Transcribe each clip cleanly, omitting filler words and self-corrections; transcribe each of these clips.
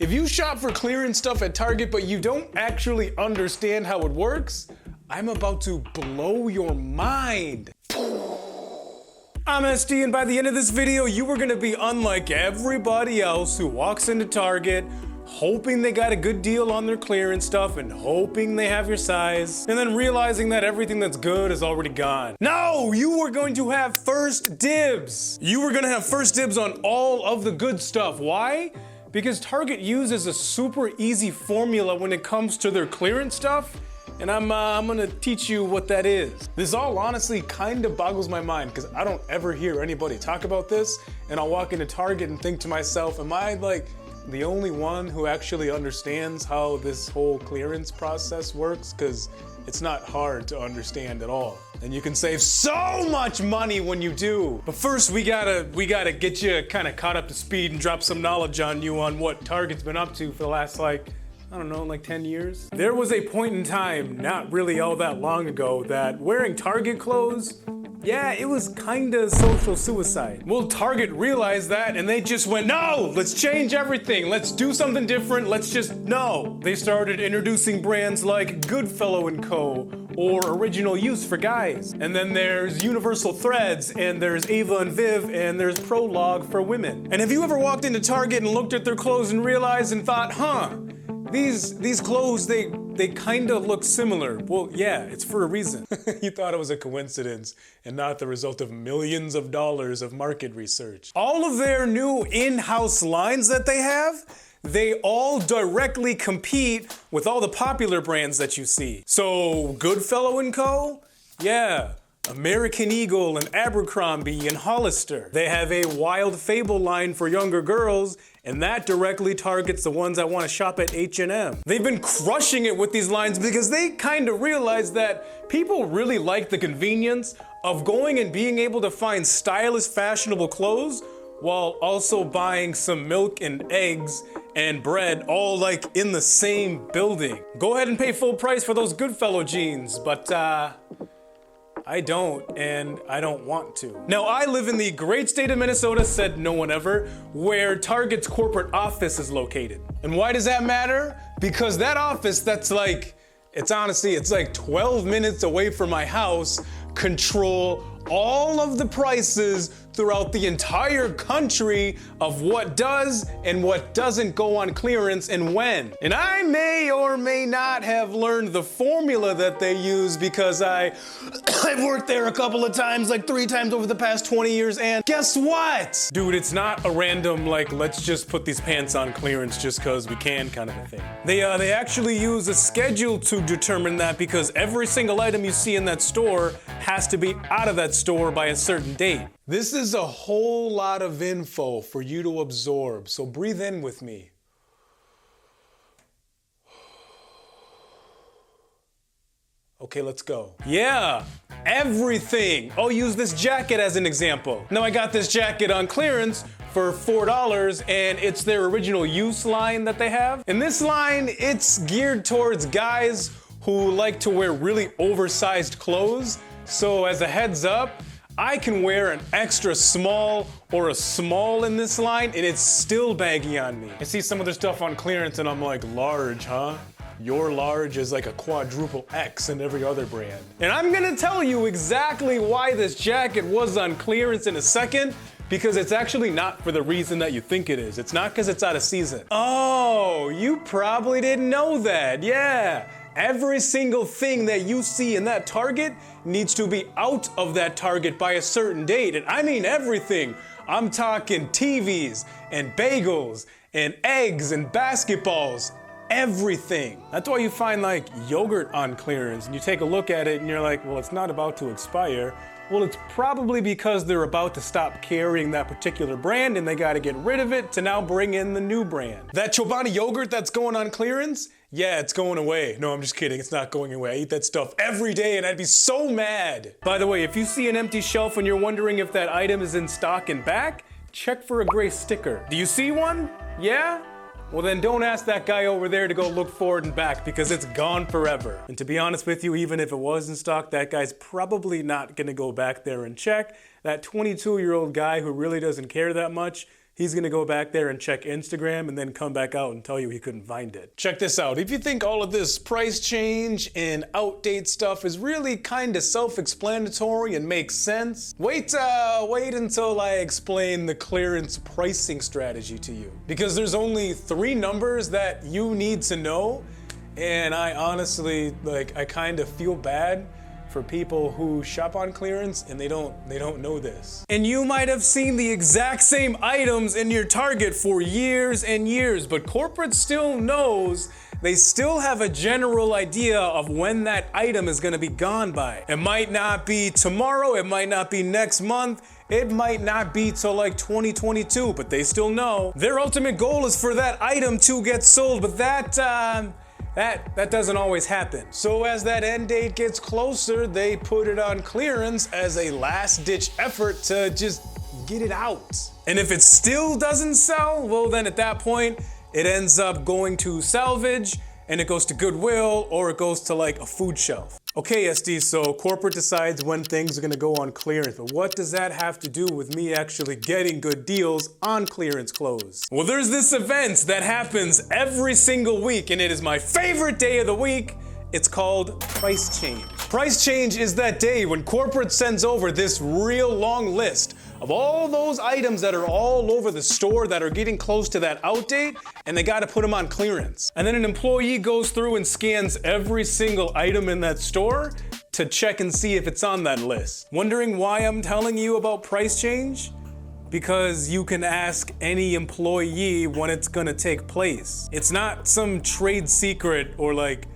If you shop for clearance stuff at Target but you don't actually understand how it works, I'm about to blow your mind. I'm SD, and by the end of this video, you are gonna be unlike everybody else who walks into Target hoping they got a good deal on their clearance stuff and hoping they have your size, and then realizing that everything that's good is already gone. No, you are going to have first dibs. You are gonna have first dibs on all of the good stuff. Why? Because Target uses a super easy formula when it comes to their clearance stuff, and I'm gonna teach you what that is. This all honestly kind of boggles my mind because I don't ever hear anybody talk about this, and I'll walk into Target and think to myself, am I like the only one who actually understands how this whole clearance process works? Because it's not hard to understand at all. And you can save so much money when you do. But first, we gotta get you kind of caught up to speed and drop some knowledge on you on what Target's been up to for the last, like, I don't know, like 10 years? There was a point in time, not really all that long ago, that wearing Target clothes, yeah, it was kinda social suicide. Well, Target realized that and they just went, no, let's change everything. Let's do something different. Let's just, no. They started introducing brands like Goodfellow and Co. or Original Use for guys. And then there's Universal Threads, and there's Ava and Viv, and there's Prologue for women. And have you ever walked into Target and looked at their clothes and realized and thought, huh, these clothes, they kind of look similar? Well, yeah, it's for a reason. You thought it was a coincidence and not the result of millions of dollars of market research. All of their new in-house lines that they have, they all directly compete with all the popular brands that you see. So Goodfellow and Co., yeah, American Eagle and Abercrombie and Hollister. They have a Wild Fable line for younger girls, and that directly targets the ones that want to shop at H&M. They've been crushing it with these lines because they kind of realize that people really like the convenience of going and being able to find stylish, fashionable clothes while also buying some milk and eggs and bread all like in the same building. Go ahead and pay full price for those Goodfellow jeans, but I don't, and I don't want to. Now, I live in the great state of Minnesota, said no one ever, where Target's corporate office is located. And why does that matter? Because that office that's like, it's like 12 minutes away from my house, control all of the prices throughout the entire country of what does and what doesn't go on clearance and when. And I may or may not have learned the formula that they use because I've worked there a couple of times, like 3 times over the past 20 years, and guess what? Dude, it's not a random, like, let's just put these pants on clearance just cause we can kind of a thing. They actually use a schedule to determine that because every single item you see in that store has to be out of that store by a certain date. This is a whole lot of info for you to absorb, so breathe in with me. Okay, let's go. Yeah, everything. I'll use this jacket as an example. Now I got this jacket on clearance for $4, and it's their Original Use line that they have. And this line, it's geared towards guys who like to wear really oversized clothes. So as a heads up, I can wear an extra small or a small in this line and it's still baggy on me. I see some of their stuff on clearance and I'm like, large, huh? Your large is like a quadruple X in every other brand. And I'm gonna tell you exactly why this jacket was on clearance in a second, because it's actually not for the reason that you think it is. It's not because it's out of season. Oh, you probably didn't know that, yeah. Every single thing that you see in that Target needs to be out of that Target by a certain date. And I mean everything. I'm talking TVs and bagels and eggs and basketballs. Everything. That's why you find like yogurt on clearance and you take a look at it and you're like, well, it's not about to expire. Well, it's probably because they're about to stop carrying that particular brand and they got to get rid of it to now bring in the new brand. That Chobani yogurt that's going on clearance, yeah, it's going away. No, I'm just kidding. It's not going away. I eat that stuff every day and I'd be so mad. By the way, if you see an empty shelf and you're wondering if that item is in stock and back, check for a gray sticker. Do you see one? Yeah? Well then don't ask that guy over there to go look forward and back because it's gone forever. And to be honest with you, even if it was in stock, that guy's probably not gonna go back there and check. That 22-year-old guy who really doesn't care that much he's gonna go back there and check Instagram and then come back out and tell you he couldn't find it. Check this out. If you think all of this price change and outdate stuff is really kind of self-explanatory and makes sense, wait until I explain the clearance pricing strategy to you. Because there's only 3 numbers that you need to know, and I honestly, I kind of feel bad for people who shop on clearance and they don't know this. And you might have seen the exact same items in your Target for years and years, but corporate still knows. They still have a general idea of when that item is gonna be gone by. It might not be tomorrow, it might not be next month, it might not be till like 2022, but they still know. Their ultimate goal is for that item to get sold, but that doesn't always happen. So as that end date gets closer, they put it on clearance as a last-ditch effort to just get it out. And if it still doesn't sell, well then at that point, it ends up going to salvage, and it goes to Goodwill, or it goes to like a food shelf. Okay, SD, so corporate decides when things are gonna go on clearance, but what does that have to do with me actually getting good deals on clearance clothes? Well, there's this event that happens every single week, and it is my favorite day of the week. It's called price change. Price change is that day when corporate sends over this real long list of all those items that are all over the store that are getting close to that out date, and they gotta put them on clearance. And then an employee goes through and scans every single item in that store to check and see if it's on that list. Wondering why I'm telling you about price change? Because you can ask any employee when it's gonna take place. It's not some trade secret or like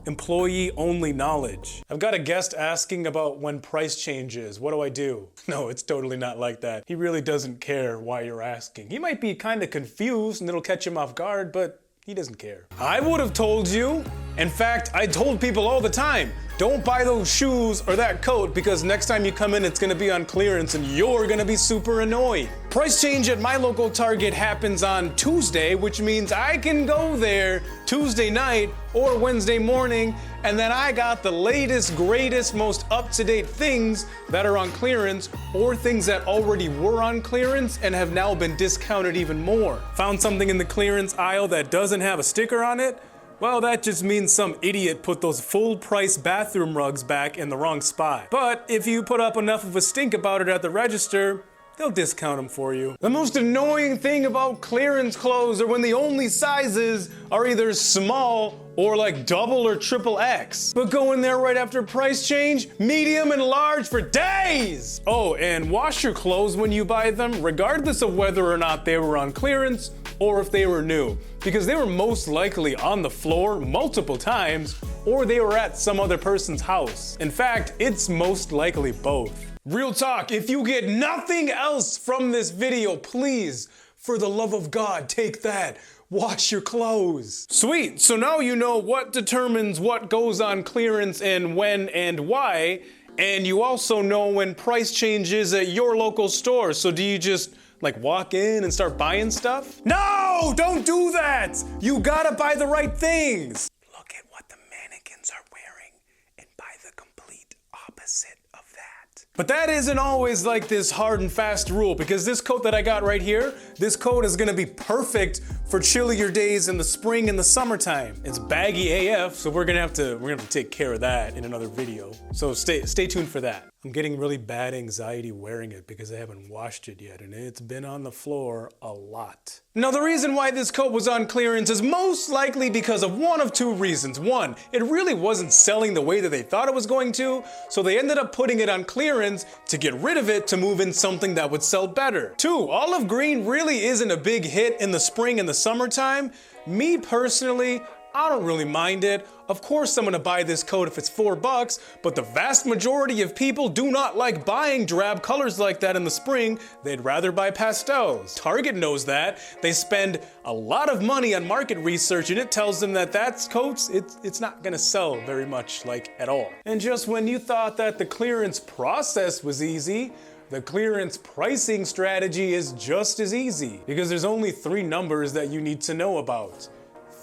employee only knowledge. I've got a guest asking about when price changes. What do I do? No, it's totally not like that. He really doesn't care why you're asking. He might be kind of confused and it'll catch him off guard, but he doesn't care. I would have told you. In fact, I told people all the time, don't buy those shoes or that coat because next time you come in, it's gonna be on clearance and you're gonna be super annoyed. Price change at my local Target happens on Tuesday, which means I can go there Tuesday night or Wednesday morning, and then I got the latest, greatest, most up-to-date things that are on clearance or things that already were on clearance and have now been discounted even more. Found something in the clearance aisle that doesn't have a sticker on it? Well, that just means some idiot put those full-price bathroom rugs back in the wrong spot. But if you put up enough of a stink about it at the register, they'll discount them for you. The most annoying thing about clearance clothes are when the only sizes are either small or like double or triple X. But go in there right after price change, medium and large for days! Oh, and wash your clothes when you buy them, regardless of whether or not they were on clearance or if they were new, because they were most likely on the floor multiple times, or they were at some other person's house. In fact, it's most likely both. Real talk, if you get nothing else from this video, please, for the love of God, take that. Wash your clothes. Sweet, so now you know what determines what goes on clearance and when and why, and you also know when price changes at your local store. So do you just like walk in and start buying stuff? No, don't do that. You gotta buy the right things. Look at what the mannequins are wearing and buy the complete opposite of that. But that isn't always like this hard and fast rule, because this coat that I got right here, this coat is gonna be perfect for chillier days in the spring and the summertime. It's baggy AF, so we're gonna have to take care of that in another video. So stay tuned for that. I'm getting really bad anxiety wearing it because I haven't washed it yet, and it's been on the floor a lot. Now, the reason why this coat was on clearance is most likely because of one of two reasons. One, it really wasn't selling the way that they thought it was going to, so they ended up putting it on clearance to get rid of it to move in something that would sell better. Two, olive green really isn't a big hit in the spring and the summertime. Me personally, I don't really mind it. Of course I'm gonna buy this coat if it's $4, but the vast majority of people do not like buying drab colors like that in the spring. They'd rather buy pastels. Target knows that. They spend a lot of money on market research, and it tells them that coats, it's not gonna sell very much, like at all. And just when you thought that the clearance process was easy, the clearance pricing strategy is just as easy, because there's only 3 numbers that you need to know about: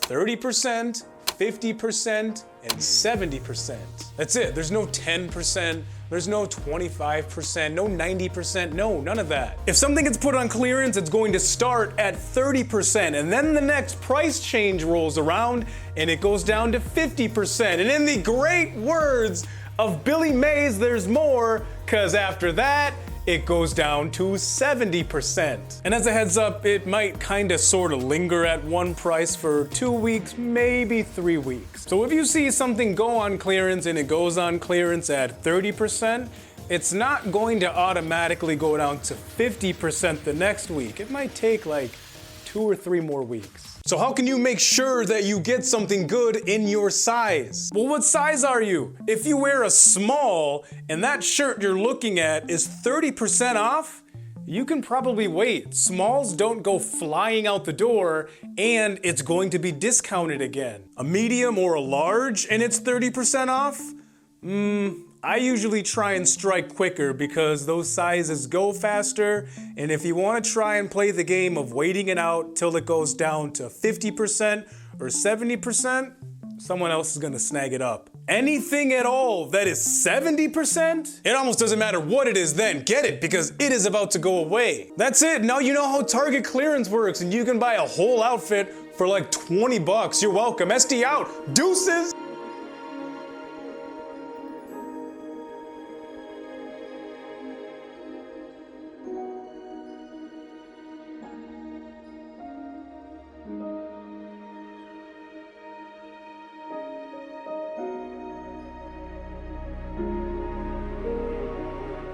30%, 50%, and 70%. That's it. There's no 10%, There's no 25%, no 90%, no, none of that. If something gets put on clearance, it's going to start at 30%, and then the next price change rolls around and it goes down to 50%. And in the great words of Billy Mays, there's more, 'cause after that, it goes down to 70%. And as a heads up, it might kinda sorta linger at one price for 2 weeks, maybe 3 weeks. So if you see something go on clearance and it goes on clearance at 30%, it's not going to automatically go down to 50% the next week. It might take like 2 or 3 more weeks. So how can you make sure that you get something good in your size? Well, what size are you? If you wear a small and that shirt you're looking at is 30% off, you can probably wait. Smalls don't go flying out the door and it's going to be discounted again. A medium or a large and it's 30% off? I usually try and strike quicker because those sizes go faster, and if you want to try and play the game of waiting it out till it goes down to 50% or 70%, someone else is going to snag it up. Anything at all that is 70%, it almost doesn't matter what it is then, get it, because it is about to go away. That's it, now you know how Target clearance works and you can buy a whole outfit for like 20 bucks. You're welcome. SD out, deuces.